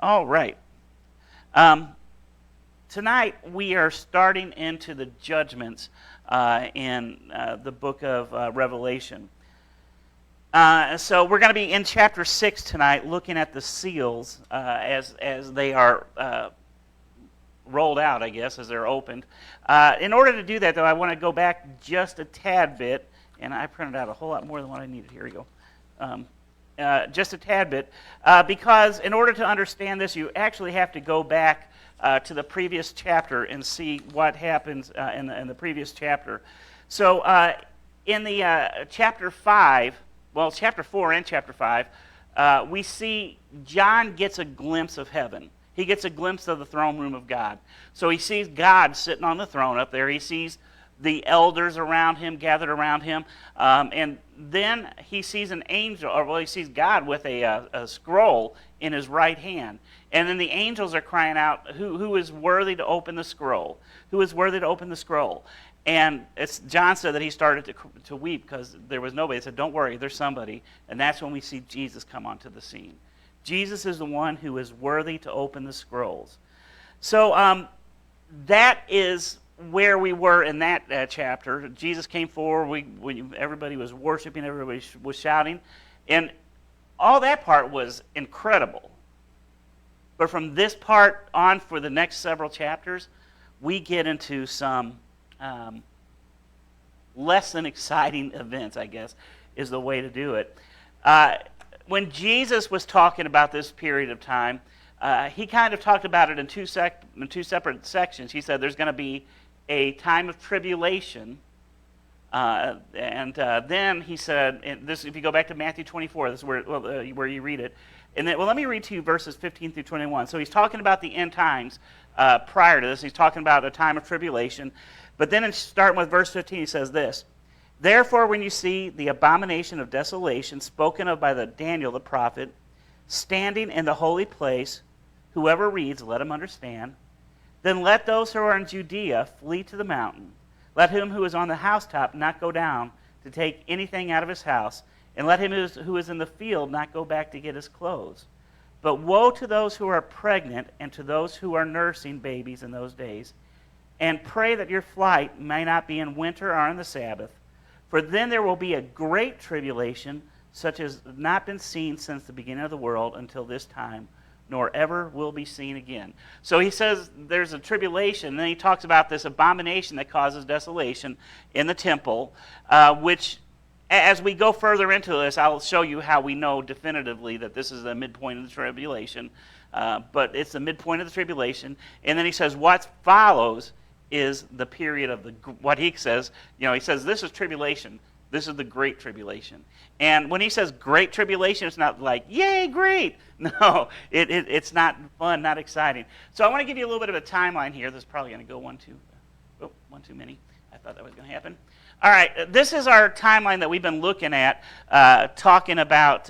All right. Um, Tonight we are starting into the judgments in the book of Revelation. So we're going to be in chapter 6 tonight, looking at the seals as they are rolled out, I guess, as they're opened. In order to do that, though, I want to go back just a tad bit, and I printed out a whole lot more than what I needed. Here we go. Just a tad bit, because in order to understand this, you actually have to go back to the previous chapter and see what happens in the previous chapter. So in the chapter 5, well, chapter 4 and chapter 5, we see John gets a glimpse of heaven. He gets a glimpse of the throne room of God. So he sees God sitting on the throne up there. He sees the elders around him, gathered around him, and then he sees an angel, or well, he sees God with a scroll in his right hand. And then the angels are crying out, who is worthy to open the scroll? Who is worthy to open the scroll? And John said that he started to weep because there was nobody. He said, don't worry, there's somebody. And that's when we see Jesus come onto the scene. Jesus is the one who is worthy to open the scrolls. So that is where we were in that chapter. Jesus came forward. Everybody was worshiping. Everybody was shouting. And all that part was incredible. But from this part on for the next several chapters, we get into some less than exciting events, I guess, is the way to do it. When Jesus was talking about this period of time, he kind of talked about it in two separate sections. He said there's going to be a time of tribulation, and then he said, and this, if you go back to Matthew 24, this is where you read it. And then, well, let me read to you verses 15 through 21. So he's talking about the end times prior to this. He's talking about a time of tribulation. But then starting with verse 15, he says this: Therefore, when you see the abomination of desolation spoken of by Daniel the prophet, standing in the holy place, whoever reads, let him understand. Then let those who are in Judea flee to the mountain. Let him who is on the housetop not go down to take anything out of his house, and let him who is in the field not go back to get his clothes. But woe to those who are pregnant and to those who are nursing babies in those days. And pray that your flight may not be in winter or on the Sabbath, for then there will be a great tribulation, such as has not been seen since the beginning of the world until this time, nor ever will be seen again. So he says there's a tribulation, and then he talks about this abomination that causes desolation in the temple, which, as we go further into this, I'll show you how we know definitively that this is the midpoint of the tribulation. But it's the midpoint of the tribulation. And then he says what follows is the period of what he says. He says this is tribulation. This is the great tribulation. And when he says great tribulation, it's not like, yay, great. No, it's not fun, not exciting. So I want to give you a little bit of a timeline here. This is probably going to go one too many. I thought that was going to happen. All right, this is our timeline that we've been looking at, talking about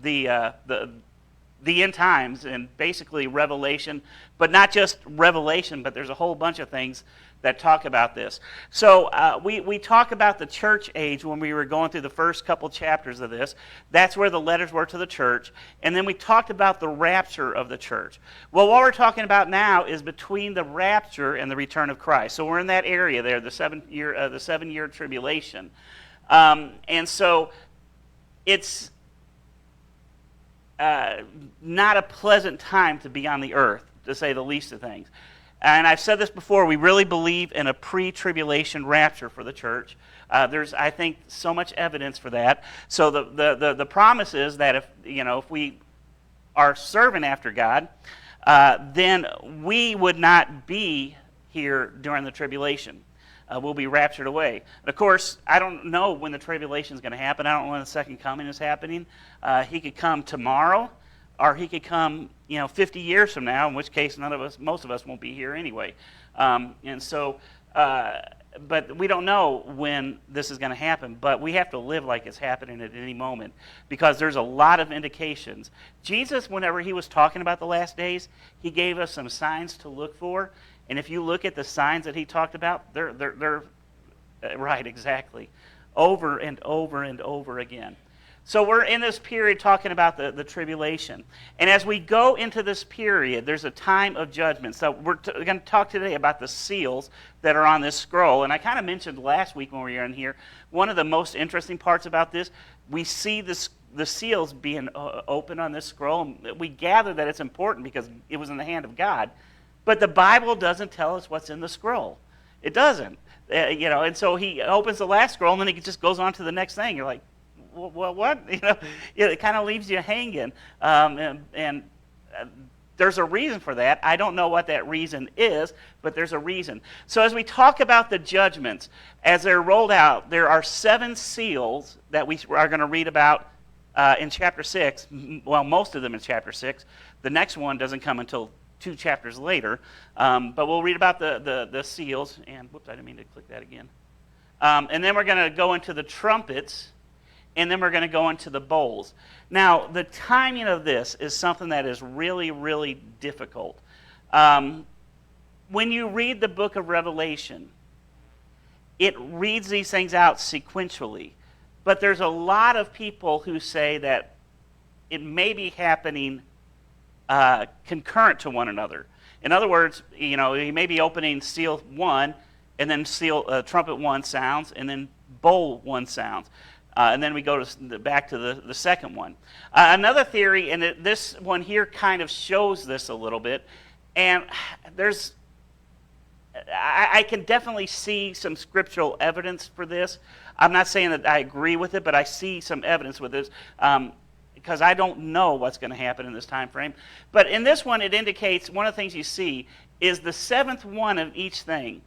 the end times and basically Revelation, but not just Revelation, but there's a whole bunch of things that talk about this. So we talk about the church age when we were going through the first couple chapters of this. That's where the letters were to the church. And then we talked about the rapture of the church. Well, what we're talking about now is between the rapture and the return of Christ. So we're in that area there, the 7-year tribulation. And so it's not a pleasant time to be on the earth, to say the least of things. And I've said this before, we really believe in a pre-tribulation rapture for the church. There's, I think, so much evidence for that. So the promise is that if we are serving after God, then we would not be here during the tribulation. We'll be raptured away. And of course, I don't know when the tribulation is going to happen. I don't know when the second coming is happening. He could come tomorrow, or he could come 50 years from now, in which case most of us won't be here anyway. And so, but we don't know when this is going to happen, but we have to live like it's happening at any moment, because there's a lot of indications. Jesus, whenever he was talking about the last days, he gave us some signs to look for, and if you look at the signs that he talked about, they're right, exactly, over and over and over again. So we're in this period talking about the tribulation. And as we go into this period, there's a time of judgment. So we're going to talk today about the seals that are on this scroll. And I kind of mentioned last week when we were in here, one of the most interesting parts about this, we see the seals being open on this scroll. We gather that it's important because it was in the hand of God. But the Bible doesn't tell us what's in the scroll. It doesn't. And so he opens the last scroll, and then he just goes on to the next thing. You're like, well, what? It kind of leaves you hanging. And there's a reason for that. I don't know what that reason is, but there's a reason. So as we talk about the judgments, as they're rolled out, there are 7 seals that we are going to read about in chapter 6. Well, most of them in chapter 6. The next one doesn't come until 2 chapters later. But we'll read about the seals. And whoops, I didn't mean to click that again. And then we're going to go into the trumpets. And then we're going to go into the bowls. Now, the timing of this is something that is really, really difficult. When you read the book of Revelation, it reads these things out sequentially. But there's a lot of people who say that it may be happening concurrent to one another. In other words, you may be opening seal 1, and then trumpet 1 sounds, and then bowl 1 sounds. And then we go back to the second one. Another theory, and this one here kind of shows this a little bit, and I can definitely see some scriptural evidence for this. I'm not saying that I agree with it, but I see some evidence with this because I don't know what's going to happen in this time frame. But in this one, it indicates one of the things you see is the 7th one of each thing.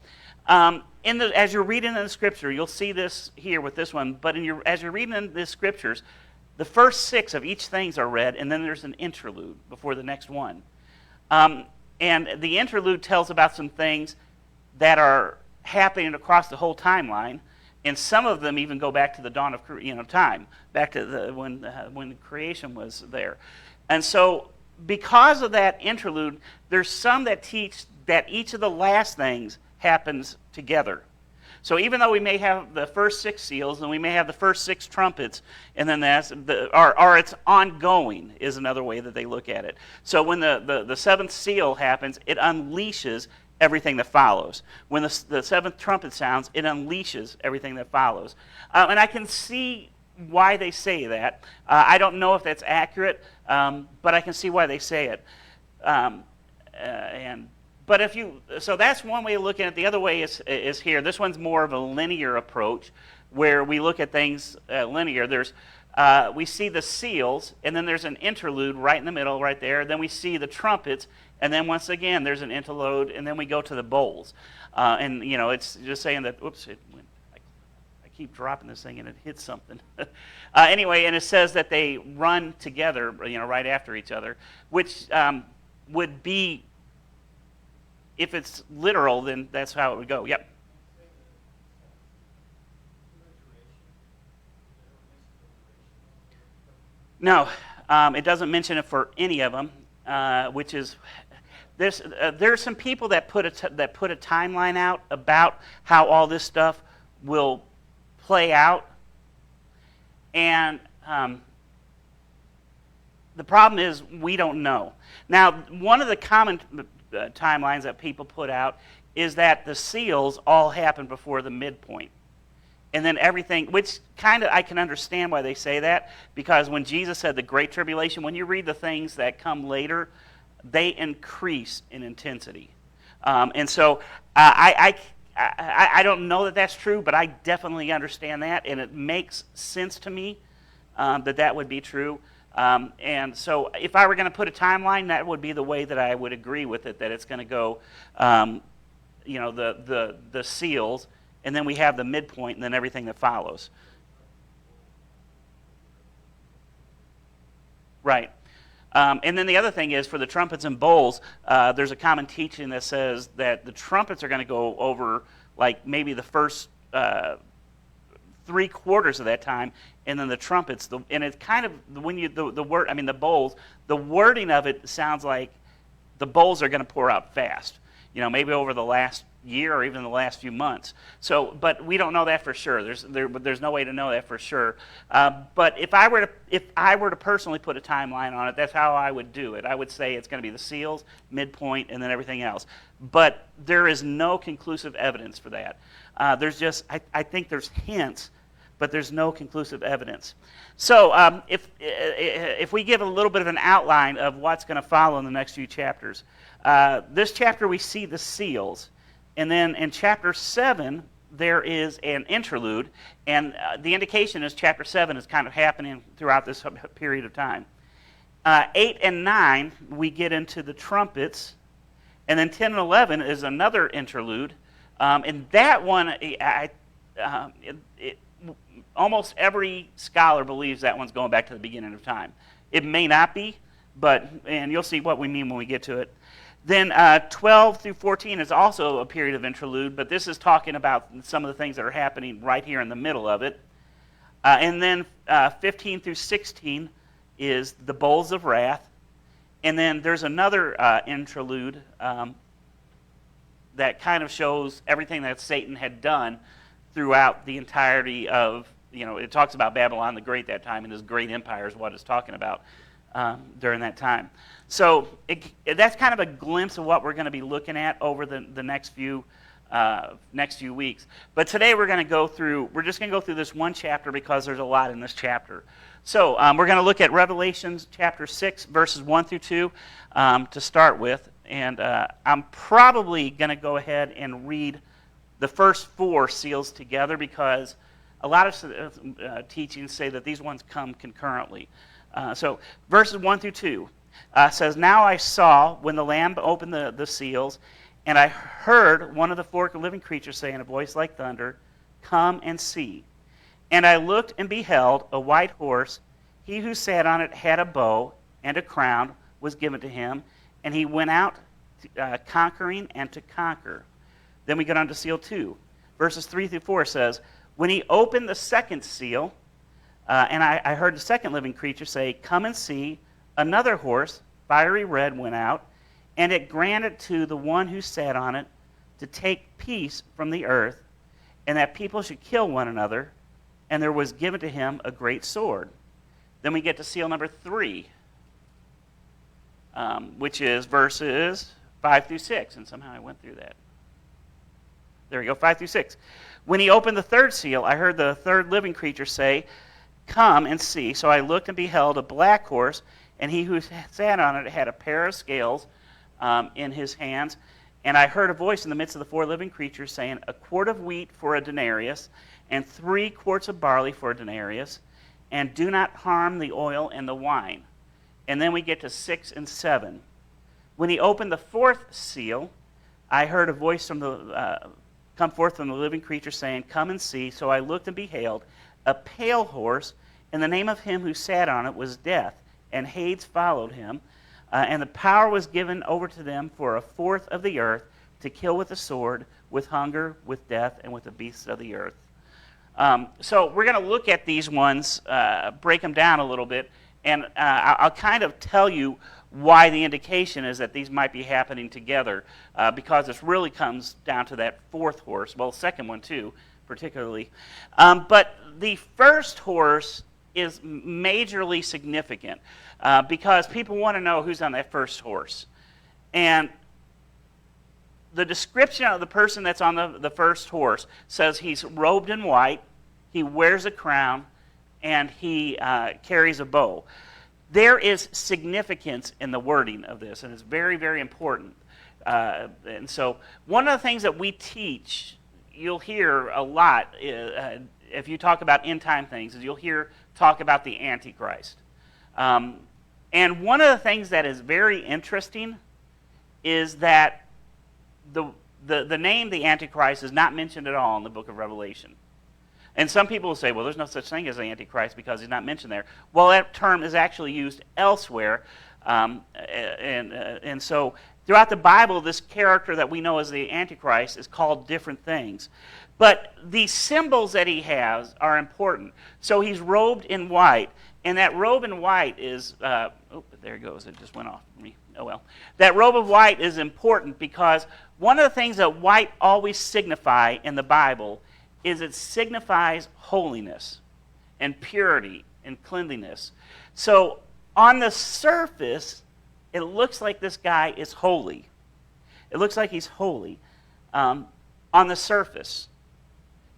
As you're reading in the scripture, you'll see this here with this one, but as you're reading in the scriptures, the first 6 of each things are read, and then there's an interlude before the next one. And the interlude tells about some things that are happening across the whole timeline, and some of them even go back to the dawn of time, back to when creation was there. And so because of that interlude, there's some that teach that each of the last things happens together. So even though we may have the first 6 seals and we may have the first 6 trumpets, and then or it's ongoing is another way that they look at it. So when the 7th seal happens, it unleashes everything that follows. When the 7th trumpet sounds, it unleashes everything that follows. And I can see why they say that. I don't know if that's accurate, but I can see why they say it. So that's one way of looking at it. The other way is here. This one's more of a linear approach, where we look at things linear. We see the seals, and then there's an interlude right in the middle, right there. Then we see the trumpets, and then once again there's an interlude, and then we go to the bowls. And it's just saying that. Oops, I keep dropping this thing and it hits something. Anyway, and it says that they run together, right after each other, which would be. If it's literal, then that's how it would go. Yep. No, it doesn't mention it for any of them, which is there's some people that put a timeline out about how all this stuff will play out, and the problem is we don't know. Now, one of the common timelines that people put out is that the seals all happen before the midpoint. And then everything, which kind of I can understand why they say that, because when Jesus said the Great Tribulation, when you read the things that come later, they increase in intensity. And so I don't know that that's true, but I definitely understand that, and it makes sense to me that would be true. And so if I were going to put a timeline, that would be the way that I would agree with it, that it's going to go, the seals, and then we have the midpoint, and then everything that follows. Right. And then the other thing is, for the trumpets and bowls, there's a common teaching that says that the trumpets are going to go over, like, maybe the first 3/4 of that time, and then the trumpets, and it's kind of, when the bowls, the wording of it sounds like the bowls are going to pour out fast. Maybe over the last year or even the last few months. So, but we don't know that for sure. There's no way to know that for sure. But if I were to personally put a timeline on it, that's how I would do it. I would say it's going to be the seals, midpoint, and then everything else. But there is no conclusive evidence for that. I think there's hints, but there's no conclusive evidence. So if we give a little bit of an outline of what's going to follow in the next few chapters, this chapter we see the seals, and then in chapter 7 there is an interlude, and the indication is chapter 7 is kind of happening throughout this period of time. 8 and 9 we get into the trumpets, and then 10 and 11 is another interlude, and that one almost every scholar believes that one's going back to the beginning of time. It may not be, and you'll see what we mean when we get to it. Then 12 through 14 is also a period of interlude, but this is talking about some of the things that are happening right here in the middle of it. And then 15 through 16 is the bowls of wrath. And then there's another interlude that kind of shows everything that Satan had done throughout the entirety of, it talks about Babylon the Great that time, and his great empire is what it's talking about during that time. So that's kind of a glimpse of what we're going to be looking at over the next few weeks. But today we're just going to go through this one chapter because there's a lot in this chapter. So we're going to look at Revelation chapter 6, verses 1 through 2 to start with. And I'm probably going to go ahead and read the first 4 seals together because a lot of teachings say that these ones come concurrently. So verses 1 through 2 says, "Now I saw when the Lamb opened the seals, and I heard one of the 4 living creatures say in a voice like thunder, 'Come and see.' And I looked and beheld a white horse. He who sat on it had a bow, and a crown was given to him, and he went out conquering and to conquer." Then we get on to seal 2. Verses 3 through 4 says, "When he opened the second seal, and I heard the second living creature say, 'Come and see.' Another horse, fiery red, went out, and it granted to the one who sat on it to take peace from the earth, and that people should kill one another, and there was given to him a great sword." Then we get to seal number 3, which is verses 5 through 6, and somehow I went through that. There we go, 5 through 6. "When he opened the third seal, I heard the third living creature say, 'Come and see.' So I looked and beheld a black horse, and he who sat on it had a pair of scales in his hands. And I heard a voice in the midst of the 4 living creatures saying, 'A quart of wheat for a denarius, and 3 quarts of barley for a denarius, and do not harm the oil and the wine.'" And then we get to 6 and 7. "When he opened the 4th seal, I heard a voice come forth from the living creature saying, 'Come and see.' So I looked and beheld a pale horse, and the name of him who sat on it was Death, and Hades followed him. And the power was given over to them for 1/4 of the earth to kill with the sword, with hunger, with death, and with the beasts of the earth." So we're going to look at these ones, break them down a little bit, and I'll kind of tell you why the indication is that these might be happening together, because this really comes down to that 4th horse, well, the second one too, particularly. But the first horse is majorly significant because people want to know who's on that first horse. And the description of the person that's on the first horse says he's robed in white, he wears a crown, and he carries a bow. There is significance in the wording of this, and it's very, very important. And so one of the things that we teach, you'll hear a lot if you talk about end-time things, is you'll hear talk about the Antichrist. And one of the things that is very interesting is that the name the Antichrist is not mentioned at all in the book of Revelation. And some people will say, well, there's no such thing as the Antichrist because he's not mentioned there. Well, that term is actually used elsewhere. And so throughout the Bible, this character that we know as the Antichrist is called different things. But the symbols that he has are important. So he's robed in white. And that robe in white is, there it goes, it just went off. Let me oh well. That robe of white is important because one of the things that white always signify in the Bible is it signifies holiness and purity and cleanliness. So on the surface, it looks like this guy is holy. It looks like he's holy on the surface,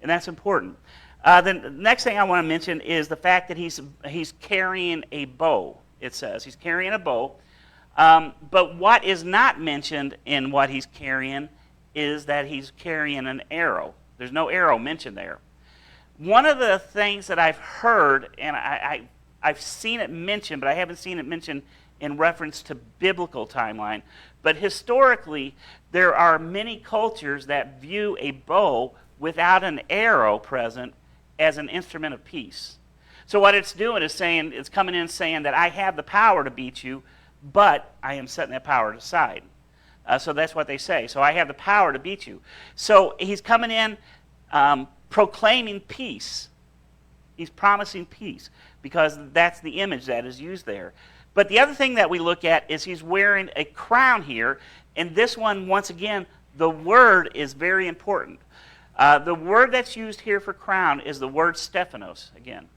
and that's important. The next thing I want to mention is the fact that he's carrying a bow, it says. He's carrying a bow. But what is not mentioned in what he's carrying is that he's carrying an arrow. There's no arrow mentioned there. One of the things that I've heard, and I've seen it mentioned, but I haven't seen it mentioned in reference to biblical timeline, but historically, there are many cultures that view a bow without an arrow present as an instrument of peace. So what it's doing is saying, it's coming in saying that I have the power to beat you, but I am setting that power aside. So that's what they say. So I have the power to beat you. So he's coming in proclaiming peace. He's promising peace because that's the image that is used there. But the other thing that we look at is he's wearing a crown here. And this one, once again, the word is very important. The word that's used here for crown is the word Stephanos again.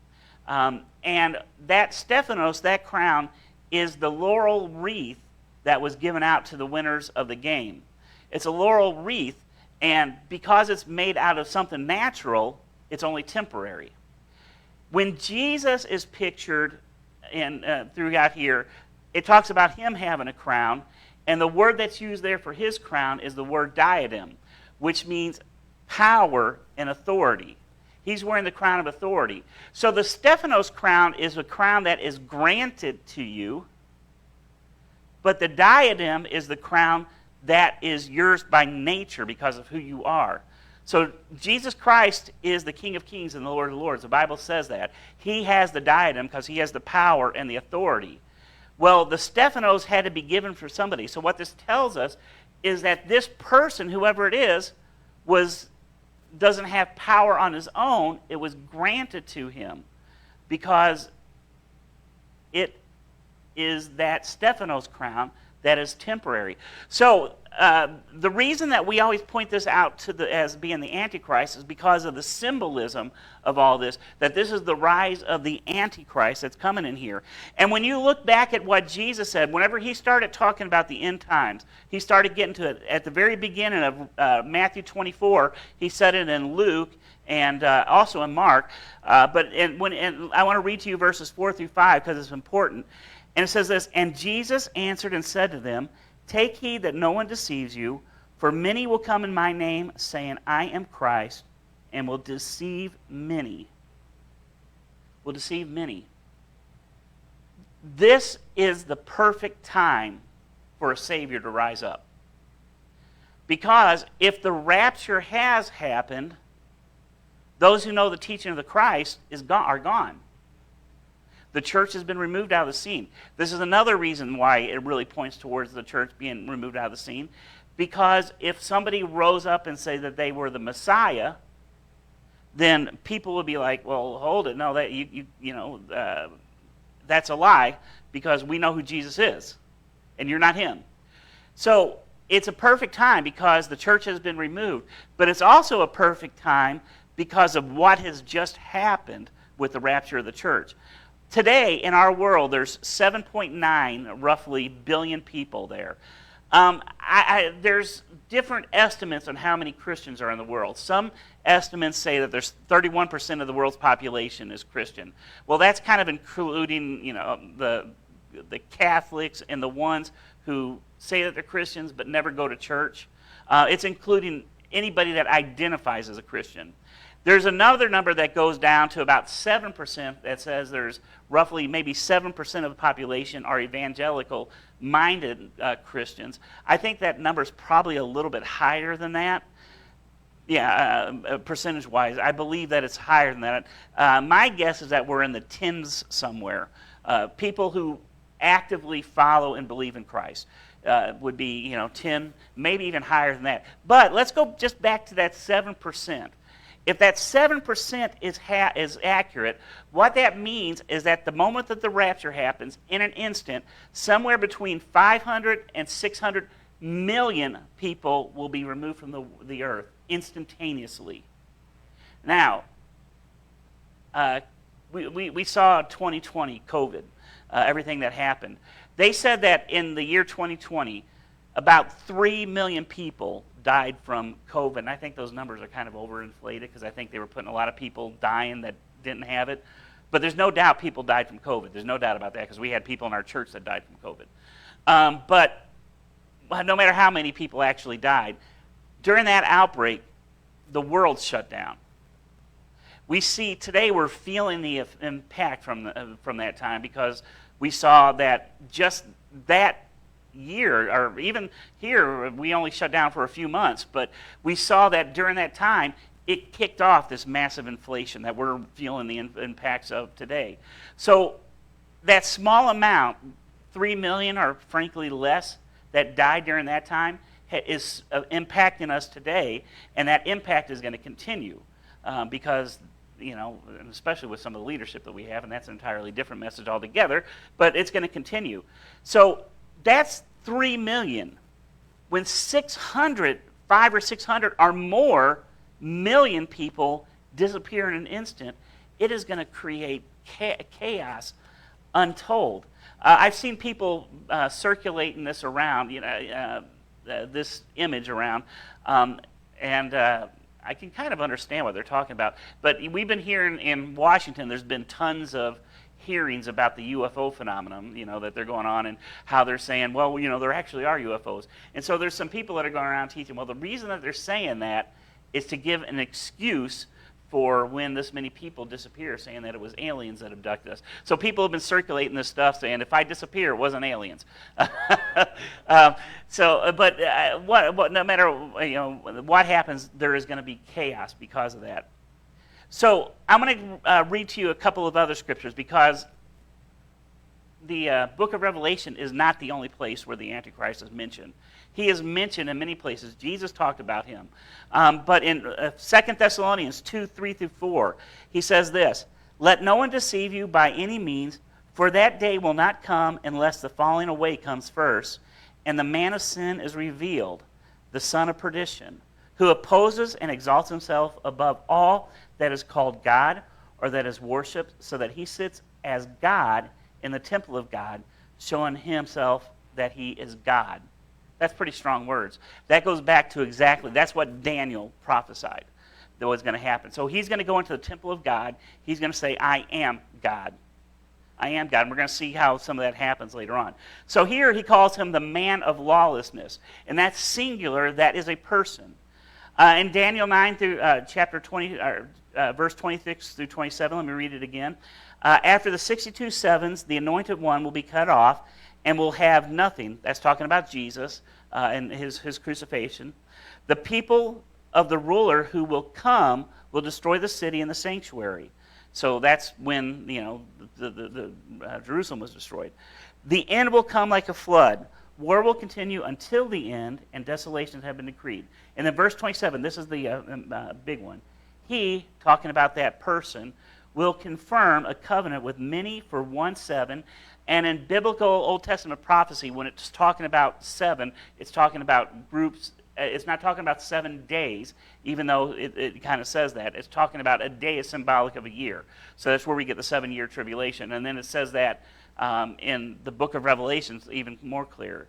And that Stephanos, that crown, is the laurel wreath that was given out to the winners of the game. It's a laurel wreath, and because it's made out of something natural, it's only temporary. When Jesus is pictured throughout here, it talks about him having a crown, and the word that's used there for his crown is the word diadem, which means power and authority. He's wearing the crown of authority. So the Stephanos crown is a crown that is granted to you, but the diadem is the crown that is yours by nature because of who you are. So Jesus Christ is the King of Kings and the Lord of Lords. The Bible says that. He has the diadem because he has the power and the authority. Well, the Stephanos had to be given for somebody. So what this tells us is that this person, whoever it is, doesn't have power on his own. It was granted to him because it is that Stephanos crown that is temporary. So the reason that we always point this out as being the Antichrist is because of the symbolism of all this, that this is the rise of the Antichrist that's coming in here. And when you look back at what Jesus said, whenever he started talking about the end times, he started getting to it at the very beginning of Matthew 24. He said it in Luke and also in Mark. But I want to read to you verses 4 through 5 because it's important. And it says this, "And Jesus answered and said to them, Take heed that no one deceives you, for many will come in my name, saying, I am Christ, and will deceive many." Will deceive many. This is the perfect time for a Savior to rise up. Because if the rapture has happened, those who know the teaching of the Christ are gone. The church has been removed out of the scene. This is another reason why it really points towards the church being removed out of the scene. Because if somebody rose up and say that they were the Messiah, then people would be like, well, hold it. No, that's a lie because we know who Jesus is, and you're not him. So it's a perfect time because the church has been removed. But it's also a perfect time because of what has just happened with the rapture of the church. Today, in our world, there's 7.9, roughly, billion people there. There's different estimates on how many Christians are in the world. Some estimates say that there's 31% of the world's population is Christian. Well, that's kind of including, the Catholics and the ones who say that they're Christians but never go to church. It's including anybody that identifies as a Christian. There's another number that goes down to about 7% that says there's roughly maybe 7% of the population are evangelical-minded Christians. I think that number is probably a little bit higher than that. Yeah, percentage-wise, I believe that it's higher than that. My guess is that we're in the tens somewhere. People who actively follow and believe in Christ would be, 10, maybe even higher than that. But let's go just back to that 7%. if that 7% is accurate, what that means is that the moment that the rapture happens, in an instant, somewhere between 500 and 600 million people will be removed from the earth instantaneously. Now, we saw 2020, COVID, everything that happened. They said that in the year 2020, about 3 million people died from COVID. And I think those numbers are kind of overinflated because I think they were putting a lot of people dying that didn't have it. But there's no doubt people died from COVID. There's no doubt about that because we had people in our church that died from COVID. But no matter how many people actually died, during that outbreak, the world shut down. We see today we're feeling the impact from that time because we saw that just that year, or even here, we only shut down for a few months, but we saw that during that time, it kicked off this massive inflation that we're feeling the impacts of today. So that small amount, 3 million or frankly less, that died during that time is impacting us today, and that impact is going to continue because, especially with some of the leadership that we have, and that's an entirely different message altogether, but it's going to continue. So that's 3 million. When 500 or 600 or more million people disappear in an instant, it is going to create chaos untold. I've seen people circulating this around, this image around, and I can kind of understand what they're talking about. But we've been hearing in Washington, there's been tons of hearings about the UFO phenomenon, that they're going on, and how they're saying, well, there actually are UFOs. And so there's some people that are going around teaching, well, the reason that they're saying that is to give an excuse for when this many people disappear, saying that it was aliens that abducted us. So people have been circulating this stuff saying, if I disappear, it wasn't aliens. No matter what happens, there is going to be chaos because of that. So I'm going to read to you a couple of other scriptures because the book of Revelation is not the only place where the Antichrist is mentioned. He is mentioned in many places. Jesus talked about him. But in 2 Thessalonians 2:3-4, he says this, "Let no one deceive you by any means, for that day will not come unless the falling away comes first, and the man of sin is revealed, the son of perdition, who opposes and exalts himself above all that is called God or that is worshipped, so that he sits as God in the temple of God, showing himself that he is God." That's pretty strong words. That goes back to that's what Daniel prophesied that was going to happen. So he's going to go into the temple of God. He's going to say, I am God. I am God. And we're going to see how some of that happens later on. So here he calls him the man of lawlessness. And that's singular. That is a person. In Daniel 9 through chapter 20, verse 26-27, let me read it again. After the 62 sevens, the anointed one will be cut off and will have nothing. That's talking about Jesus and his crucifixion. The people of the ruler who will come will destroy the city and the sanctuary. So that's when Jerusalem was destroyed. The end will come like a flood. War will continue until the end, and desolations have been decreed. And then verse 27, this is the big one. He, talking about that person, will confirm a covenant with many for 1 7. And in biblical Old Testament prophecy, when it's talking about 7, it's talking about groups. It's not talking about 7 days, even though it kind of says that. It's talking about a day is symbolic of a year. So that's where we get the 7-year tribulation. And then it says that in the book of Revelation, even more clear.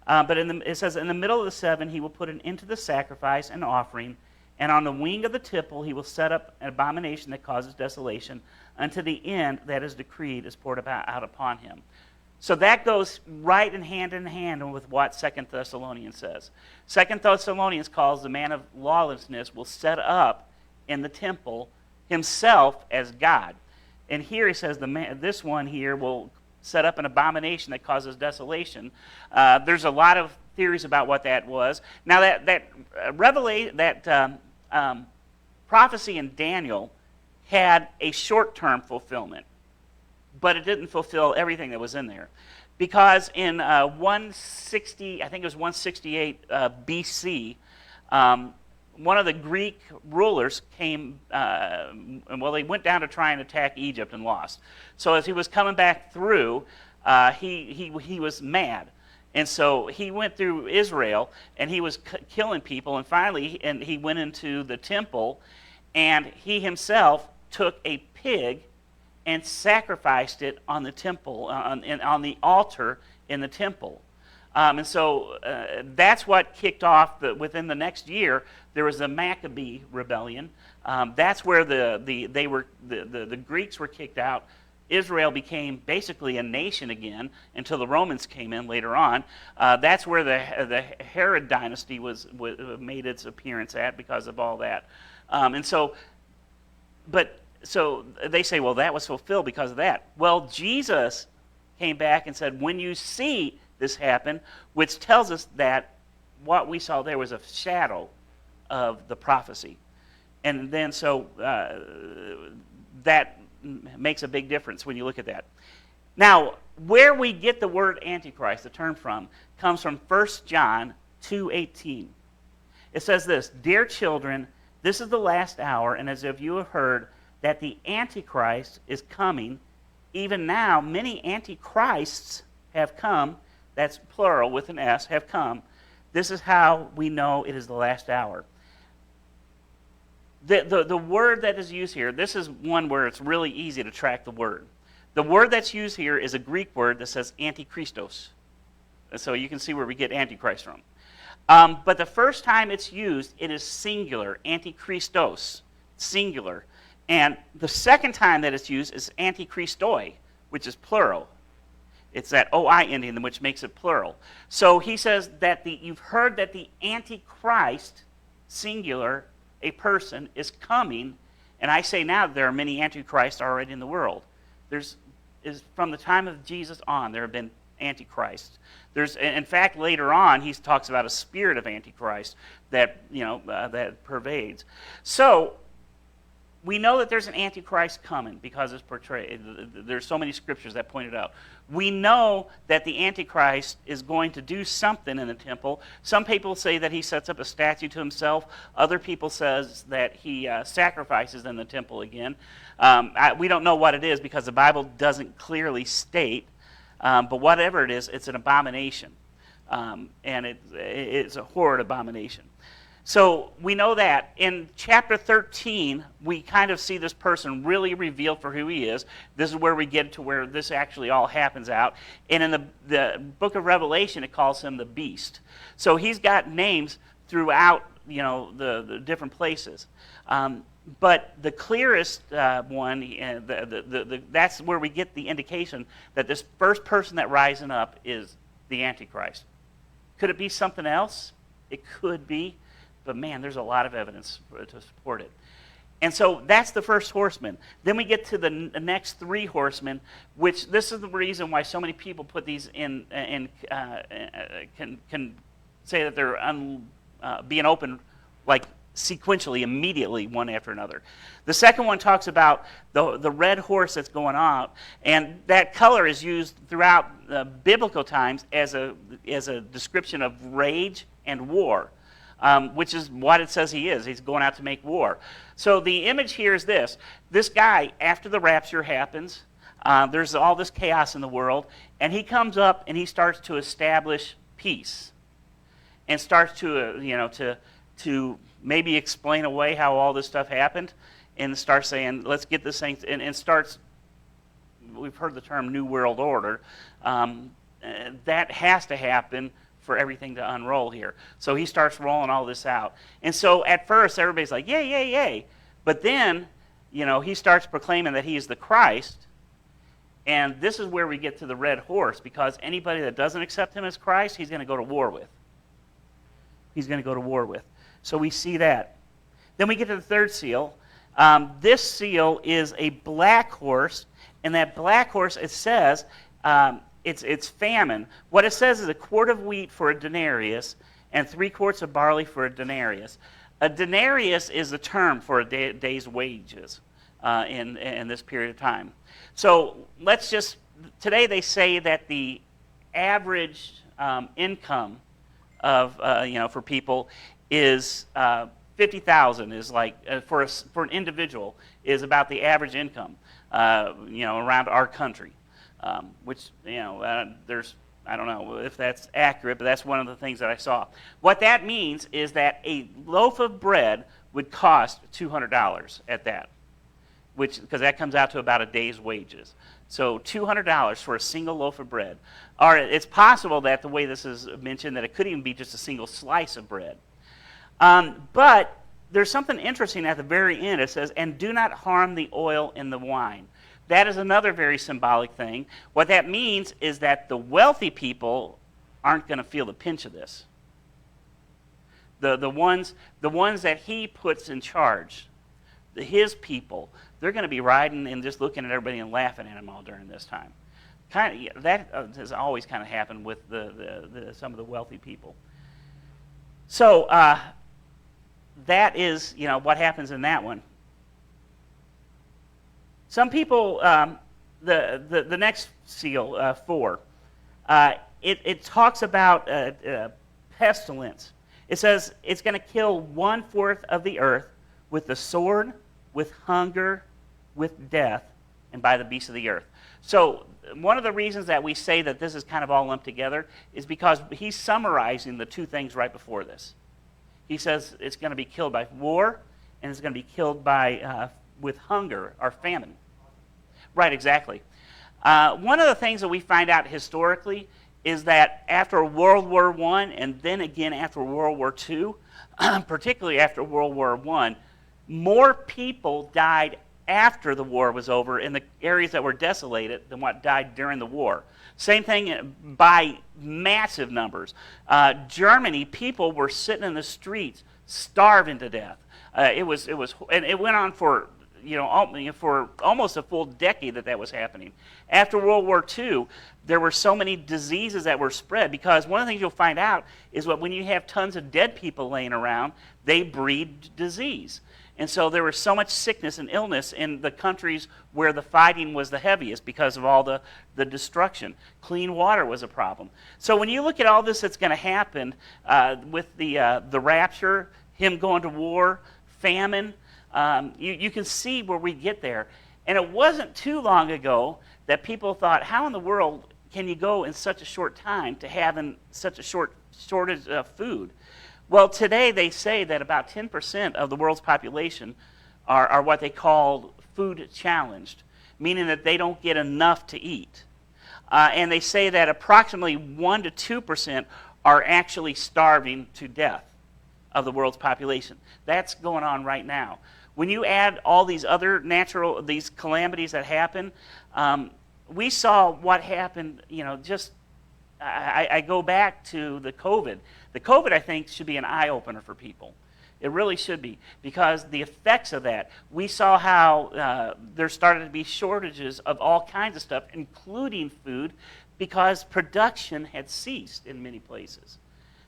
But it says, in the middle of the 7, he will put an end to the sacrifice and offering, and on the wing of the temple he will set up an abomination that causes desolation, unto the end that is decreed is poured out upon him. So that goes right in hand with what 2 Thessalonians says. 2 Thessalonians calls the man of lawlessness will set up in the temple himself as God. And here he says this one here will set up an abomination that causes desolation. There's a lot of theories about what that was. Now that prophecy in Daniel had a short-term fulfillment, but it didn't fulfill everything that was in there. Because in 160, I think it was 168 BC, one of the Greek rulers came, they went down to try and attack Egypt and lost. So as he was coming back through, he was mad. And so he went through Israel, and he was killing people, and finally he went into the temple, and he himself took a pig and sacrificed it on the temple, on the altar in the temple. And so that's what kicked off, within the next year, there was the Maccabee rebellion. That's where the Greeks were kicked out. Israel became basically a nation again until the Romans came in later on. That's where the Herod dynasty made its appearance at because of all that. So they say, well, that was fulfilled because of that. Well, Jesus came back and said, when you see this happen, which tells us that what we saw there was a shadow of the prophecy. And then that makes a big difference when you look at that. Now, where we get the word Antichrist, the term from, comes from 1 John 2:18. It says this, "Dear children, this is the last hour, and as if you have heard that the Antichrist is coming, even now many Antichrists have come," that's plural with an S, have come. "This is how we know it is the last hour." The word that is used here, this is one where it's really easy to track the word. The word that's used here is a Greek word that says antichristos. So you can see where we get Antichrist from. But the first time it's used, it is singular, antichristos, singular. And the second time that it's used is antichristoi, which is plural. It's that OI ending, which makes it plural. So he says that you've heard that the Antichrist, singular, a person, is coming. And I say now there are many Antichrists already in the world. From the time of Jesus on, there have been Antichrists. In fact, later on, he talks about a spirit of Antichrist that pervades. So we know that there's an Antichrist coming because it's portrayed. There's so many scriptures that point it out. We know that the Antichrist is going to do something in the temple. Some people say that he sets up a statue to himself. Other people says that he sacrifices in the temple again. We don't know what it is because the Bible doesn't clearly state. But whatever it is, it's an abomination. And it's a horrid abomination. So we know that. In chapter 13, we kind of see this person really revealed for who he is. This is where we get to where this actually all happens out. And in the book of Revelation, it calls him the beast. So he's got names throughout the different places. But the clearest one, that's where we get the indication that this first person that rising up is the Antichrist. Could it be something else? It could be. But man, there's a lot of evidence to support it. And so that's the first horseman. Then we get to the next three horsemen, which this is the reason why so many people put these in and can say that they're being opened like sequentially, immediately, one after another. The second one talks about the red horse that's going out, and that color is used throughout biblical times as a description of rage and war. Which is what it says he is. He's going out to make war. So the image here is this. This guy, after the rapture happens, there's all this chaos in the world, and he comes up and he starts to establish peace and starts to maybe explain away how all this stuff happened and starts saying, let's get this thing, and starts, we've heard the term New World Order. That has to happen for everything to unroll here. So he starts rolling all this out. And so at first, everybody's like, yay, yay, yay. But then, he starts proclaiming that he is the Christ. And this is where we get to the red horse, because anybody that doesn't accept him as Christ, he's going to go to war with. So we see that. Then we get to the third seal. This seal is a black horse. And that black horse, it says, it's famine. What it says is a quart of wheat for a denarius and 3 quarts of barley for a denarius. A denarius is the term for a day's wages in this period of time. So today they say that the average income of for people is 50,000 is like for an individual is about the average income, around our country, which there's I don't know if that's accurate, but that's one of the things that I saw. What that means is that a loaf of bread would cost $200 at that, because that comes out to about a day's wages. So $200 for a single loaf of bread. Or it's possible that the way this is mentioned that it could even be just a single slice of bread. But there's something interesting at the very end. It says, "And do not harm the oil in the wine." That is another very symbolic thing. What that means is that the wealthy people aren't going to feel the pinch of this. The ones that he puts in charge, his people, they're going to be riding and just looking at everybody and laughing at them all during this time. That has always kind of happened with some of the wealthy people. So that is what happens in that one. Some people, the next seal, 4, it talks about pestilence. It says it's going to kill 1/4 of the earth with the sword, with hunger, with death, and by the beasts of the earth. So one of the reasons that we say that this is kind of all lumped together is because he's summarizing the two things right before this. He says it's going to be killed by war, and it's going to be killed by with hunger or famine. Right, exactly. One of the things that we find out historically is that after World War I and then again after World War II, particularly after World War I, more people died after the war was over in the areas that were desolated than what died during the war. Same thing by massive numbers. Germany, people were sitting in the streets starving to death. And it went on for for almost a full decade that was happening. After World War II, there were so many diseases that were spread, because one of the things you'll find out is that when you have tons of dead people laying around, they breed disease. And so there was so much sickness and illness in the countries where the fighting was the heaviest because of all the destruction. Clean water was a problem. So when you look at all this that's going to happen with the rapture, him going to war, famine, you can see where we get there. And it wasn't too long ago that people thought, how in the world can you go in such a short time to having such a shortage of food? Well, today they say that about 10% of the world's population are what they call food challenged, meaning that they don't get enough to eat. And they say that approximately 1% to 2% are actually starving to death of the world's population. That's going on right now. When you add all these other these calamities that happen, we saw what happened, I go back to the COVID. The COVID, I think, should be an eye-opener for people. It really should be, because the effects of that, we saw how there started to be shortages of all kinds of stuff, including food, because production had ceased in many places.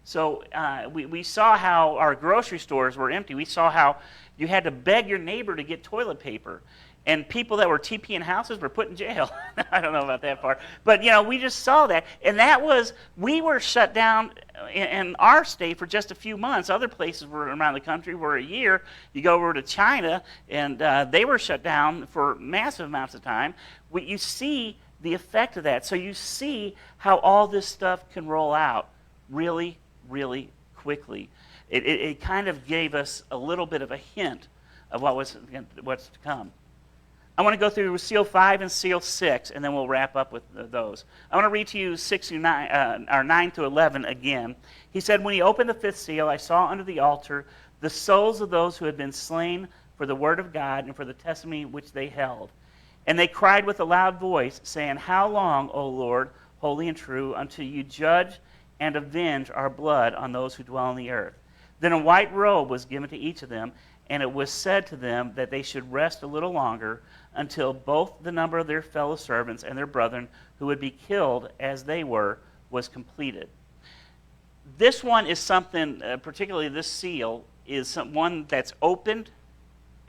So we saw how our grocery stores were empty. We saw how you had to beg your neighbor to get toilet paper. And people that were TPing houses were put in jail. I don't know about that part. But, we just saw that. And we were shut down in our state for just a few months. Other places around the country were a year. You go over to China, and they were shut down for massive amounts of time. You see the effect of that. So you see how all this stuff can roll out really, really quickly. It kind of gave us a little bit of a hint of what's to come. I want to go through Seal 5 and Seal 6, and then we'll wrap up with those. I want to read to you 9 to 11 again. He said, "When he opened the fifth seal, I saw under the altar the souls of those who had been slain for the word of God and for the testimony which they held. And they cried with a loud voice, saying, How long, O Lord, holy and true, until you judge and avenge our blood on those who dwell on the earth? Then a white robe was given to each of them, and it was said to them that they should rest a little longer until both the number of their fellow servants and their brethren who would be killed as they were was completed." This one is something, particularly this seal, is one that's opened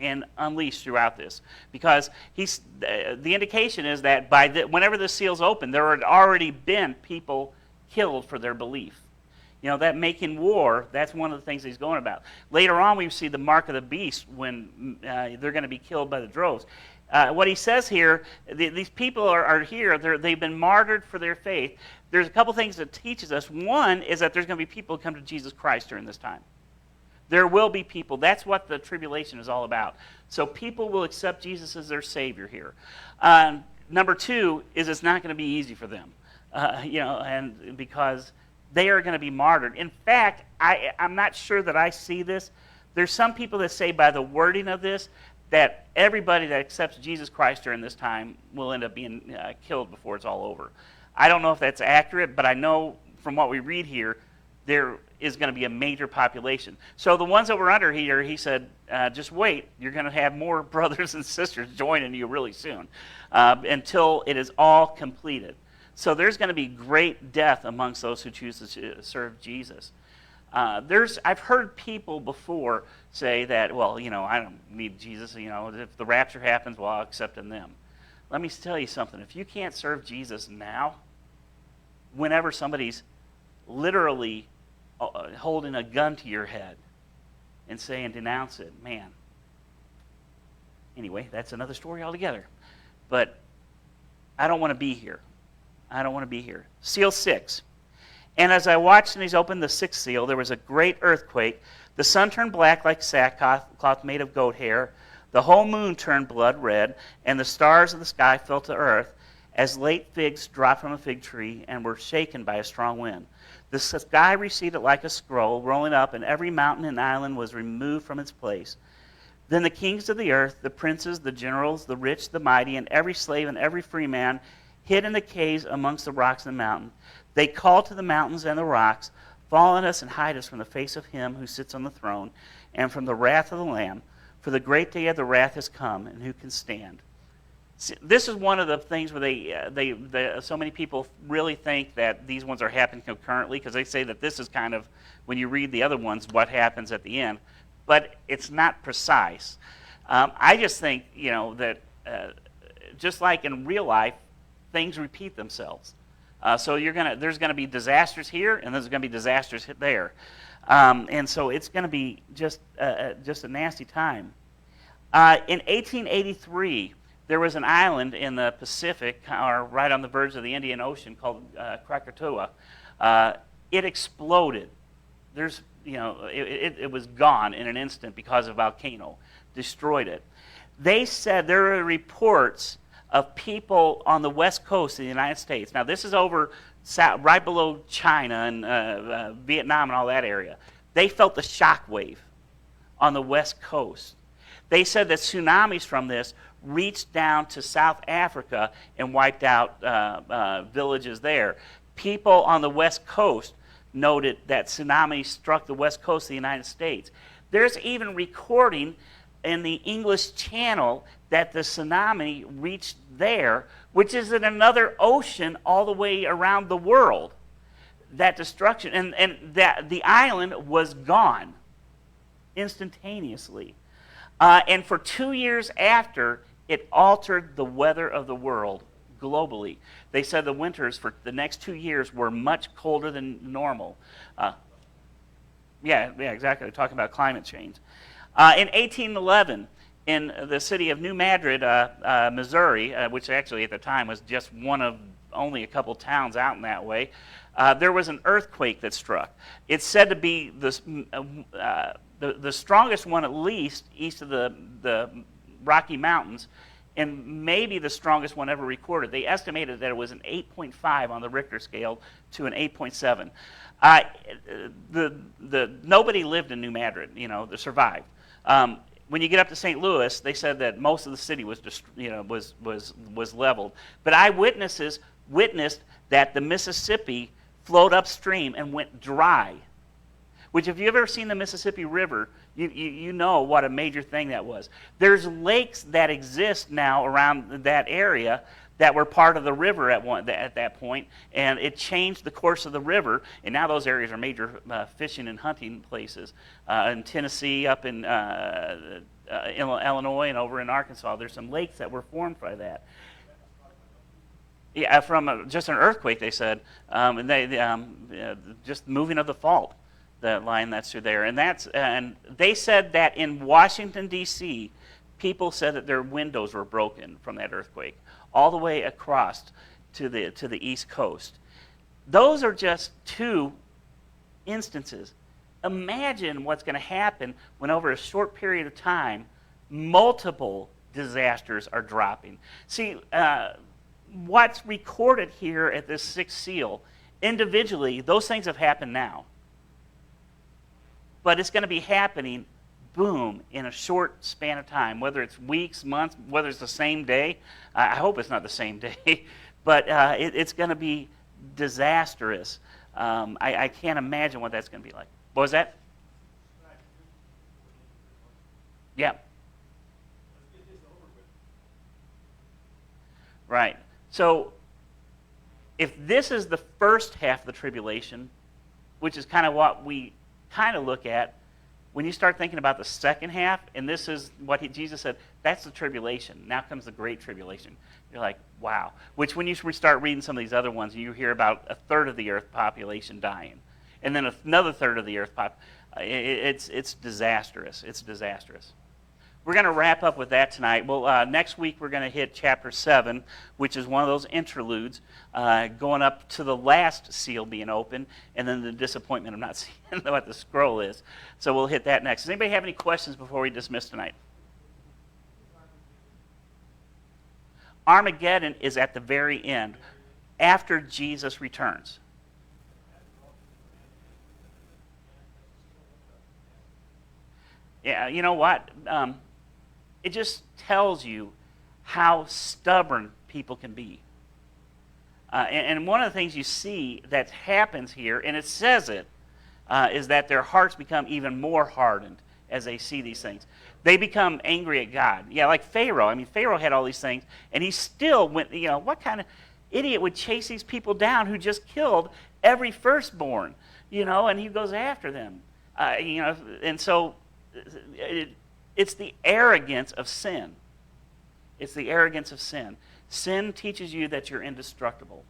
and unleashed throughout this. Because the indication is that whenever the seal's open, there had already been people killed for their belief. You know, that making war, that's one of the things he's going about. Later on, we see the mark of the beast when they're going to be killed by the droves. What he says here, these people are here. They've been martyred for their faith. There's a couple things that teaches us. One is that there's going to be people who come to Jesus Christ during this time. There will be people. That's what the tribulation is all about. So people will accept Jesus as their Savior here. Number two is it's not going to be easy for them, and because they are going to be martyred. In fact, I'm not sure that I see this. There's some people that say by the wording of this that everybody that accepts Jesus Christ during this time will end up being killed before it's all over. I don't know if that's accurate, but I know from what we read here, there is going to be a major population. So the ones that were under here, he said, just wait. You're going to have more brothers and sisters joining you really soon until it is all completed. So there's going to be great death amongst those who choose to serve Jesus. I've heard people before say that, well, I don't need Jesus. If the rapture happens, well, I'll accept in them. Let me tell you something. If you can't serve Jesus now, whenever somebody's literally holding a gun to your head and saying, denounce it, man. Anyway, that's another story altogether. But I don't want to be here. I don't want to be here. Seal 6. And as I watched and he's opened the sixth seal, there was a great earthquake. The sun turned black like sackcloth made of goat hair. The whole moon turned blood red, and the stars of the sky fell to earth as late figs dropped from a fig tree and were shaken by a strong wind. The sky receded like a scroll, rolling up, and every mountain and island was removed from its place. Then the kings of the earth, the princes, the generals, the rich, the mighty, and every slave and every free man hid in the caves amongst the rocks and the mountain. They called to the mountains and the rocks, fall on us and hide us from the face of him who sits on the throne and from the wrath of the Lamb. For the great day of the wrath has come, and who can stand? See, this is one of the things where so many people really think that these ones are happening concurrently, because they say that this is kind of, when you read the other ones, what happens at the end. But it's not precise. I just think, that just like in real life, things repeat themselves. So there's going to be disasters here, and there's going to be disasters there, and so it's going to be just a nasty time. In 1883, there was an island in the Pacific, or right on the verge of the Indian Ocean, called Krakatoa. It exploded. It was gone in an instant because of a volcano, destroyed it. They said there are reports of people on the west coast of the United States. Now, this is over right below China and Vietnam and all that area. They felt the shock wave on the west coast. They said that tsunamis from this reached down to South Africa and wiped out villages there. People on the west coast noted that tsunamis struck the west coast of the United States. There's even recording in the English Channel that the tsunami reached there, which is in another ocean all the way around the world. That destruction, and that the island was gone instantaneously. And for 2 years after, it altered the weather of the world globally. They said the winters for the next 2 years were much colder than normal. Yeah, exactly. They're talking about climate change. In 1811, in the city of New Madrid, Missouri, which actually at the time was just one of only a couple towns out in that way, there was an earthquake that struck. It's said to be the strongest one, at least east of the Rocky Mountains, and maybe the strongest one ever recorded. They estimated that it was an 8.5 on the Richter scale to an 8.7. Nobody lived in New Madrid, that survived. When you get up to St. Louis, they said that most of the city was leveled. But eyewitnesses witnessed that the Mississippi flowed upstream and went dry. Which, if you've ever seen the Mississippi River, you know what a major thing that was. There's lakes that exist now around that area that were part of the river at that point, and it changed the course of the river, and now those areas are major fishing and hunting places. In Tennessee, up in Illinois, and over in Arkansas, there's some lakes that were formed by that. Yeah, from just an earthquake, they said, and just moving of the fault, the line that's through there, and they said that in Washington D.C., people said that their windows were broken from that earthquake, all the way across to the East Coast. Those are just two instances. Imagine what's going to happen when, over a short period of time, multiple disasters are dropping. See, what's recorded here at this sixth seal, individually, those things have happened now. But it's going to be happening, boom, in a short span of time, whether it's weeks, months, whether it's the same day. I hope it's not the same day, but it's going to be disastrous. I can't imagine what that's going to be like. What was that? Yeah. Right. So, if this is the first half of the tribulation, which is kind of what we kind of look at, when you start thinking about the second half, and this is what Jesus said, that's the tribulation. Now comes the great tribulation. You're like, wow. Which when you start reading some of these other ones, you hear about a third of the earth population dying. And then another third of the earth it's disastrous. It's disastrous. We're going to wrap up with that tonight. Well, next week we're going to hit chapter 7, which is one of those interludes, going up to the last seal being opened, and then the disappointment of not seeing what the scroll is. So we'll hit that next. Does anybody have any questions before we dismiss tonight? Armageddon is at the very end, after Jesus returns. Yeah, you know what? It just tells you how stubborn people can be. And one of the things you see that happens here, and it says it, is that their hearts become even more hardened as they see these things. They become angry at God. Yeah, like Pharaoh. I mean, Pharaoh had all these things, and he still went, what kind of idiot would chase these people down who just killed every firstborn, and he goes after them. And so it's the arrogance of sin. It's the arrogance of sin. Sin teaches you that you're indestructible.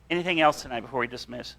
Anything else tonight before we dismiss?